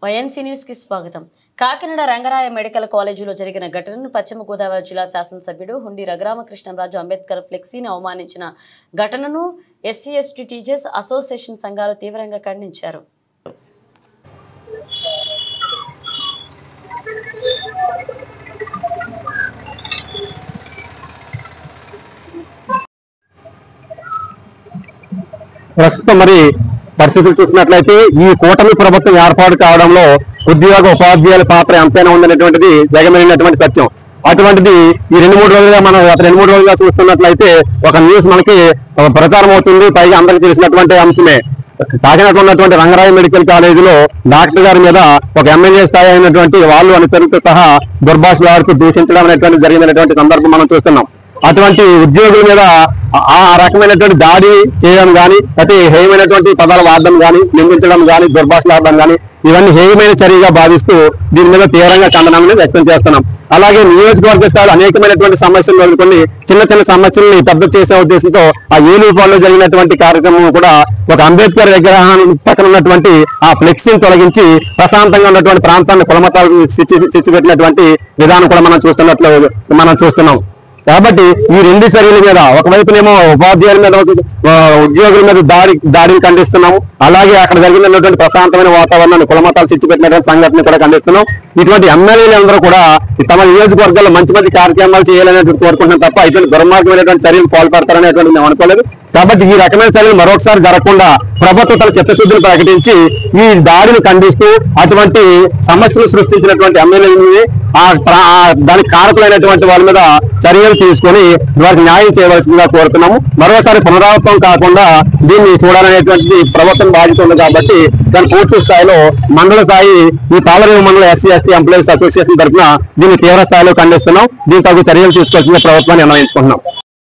YNC news కి స్వాగతం. Kakinada Rangaraya medical కాలేజీలో జరిగిన ఘటనను పశ్చిమ గోదావరి జిల్లా శాసనసభ్యుడు హుండి రఘురామకృష్ణంరాజు అంబేద్కర్ ఫ్లెక్సీని అవమానించిన ఘటనను ఎస్సీ/ఎస్టీ టీచర్స్ అసోసియేషన్ సంఘాలు తీవ్రంగా ఖండించారు. ప్రస్తుతం పరిస్థితులు చూసినట్లయితే ఈ కూటమి ప్రభుత్వం ఏర్పాటు కావడంలో ఉద్యోగ ఉపాధ్యాయుల పాత్ర ఎంతైనా ఉందనేటువంటిది జగమైనటువంటి సత్యం. అటువంటిది ఈ 2-3 రోజులుగా మనం గత 2-3 రోజులుగా చూస్తున్నట్లయితే ఒక న్యూస్ మనకి ప్రచారం అవుతుంది. పైగా అందరికీ తెలిసినటువంటి అంశమే. కాకినాడలో ఉన్నటువంటి రంగరాయ మెడికల్ కాలేజీలో డాక్టర్ గారి మీద ఒక ఎమ్మెల్యే స్థాయి అయినటువంటి వాళ్ళు అనుచరులతో సహా దుర్భాషలు ఆడుతూ దూషించడం అనేటువంటి జరిగినటువంటి సందర్భం మనం చూస్తున్నాం. అటువంటి ఉద్యోగుల మీద ఆ రకమైనటువంటి దాడి చేయడం కానీ, అయితే హేయమైనటువంటి పదాలు వాడడం కానీ, నిందించడం కానీ, దుర్భాషలు ఆడడం కానీ, ఇవన్నీ హేయమైన చర్యగా భావిస్తూ దీని మీద తీవ్రంగా ఖండనాన్ని వ్యక్తం చేస్తున్నాం. అలాగే నియోజకవర్గ స్థాయిలో అనేకమైనటువంటి సమస్యలు కొన్ని చిన్న చిన్న సమస్యల్ని పెద్ద చేసే ఉద్దేశంతో ఆ ఏలూరుపాడులో జరిగినటువంటి కార్యక్రమం కూడా ఒక అంబేద్కర్ విగ్రహాన్ని పక్కన ఉన్నటువంటి ఆ ఫ్లెక్సీని తొలగించి ప్రశాంతంగా ఉన్నటువంటి ప్రాంతాన్ని కులమతాలకు చిచ్చుపెట్టినటువంటి విధానం కూడా మనం చూస్తున్నాం. కాబట్టి ఈ 2 చర్యల మీద ఒకవైపునేమో ఉపాధ్యాయుల మీద ఉద్యోగుల మీద దాడిని ఖండిస్తున్నాము. అలాగే అక్కడ జరిగినటువంటి ప్రశాంతమైన వాతావరణాన్ని కులమతాలు చిచ్చుపెట్టినటువంటి సంఘటన కూడా ఖండిస్తున్నాం. ఇటువంటి ఎమ్మెల్యేలు అందరూ కూడా తమ నియోజకవర్గాల్లో మంచి మంచి కార్యక్రమాలు చేయాలనేటువంటి కోరుకుంటున్నాం తప్ప ఇటువంటి దుర్మార్గమైనటువంటి చర్యలు పాల్పడతారనేటువంటి మేము అనుకోలేదు. కాబట్టి ఈ రకమైన చర్యలు మరొకసారి జరగకుండా ప్రభుత్వం తన చిత్తశుద్ధిని ప్రకటించి ఈ దాడిని ఖండిస్తూ అటువంటి సమస్యలు సృష్టించినటువంటి ఎమ్మెల్యేలని దానికి కారకులైనటువంటి వాళ్ళ మీద చర్యలు తీసుకొని వారికి న్యాయం చేయవలసిందిగా కోరుతున్నాము. మరోసారి పునరావృతం కాకుండా దీన్ని చూడాలనేటువంటి ప్రభుత్వం బాధ్యత ఉంది. కాబట్టి దాని పూర్తి స్థాయిలో మండల స్థాయి ఈ తాళరేవు మండల ఎస్సీ/ఎస్టీ ఎంప్లాయీస్ అసోసియేషన్ తరఫున దీన్ని తీవ్ర స్థాయిలో ఖండిస్తున్నాం. దీనికి తగు చర్యలు తీసుకోవాల్సిన ప్రభుత్వాన్ని నిర్ణయించుకుంటున్నాం.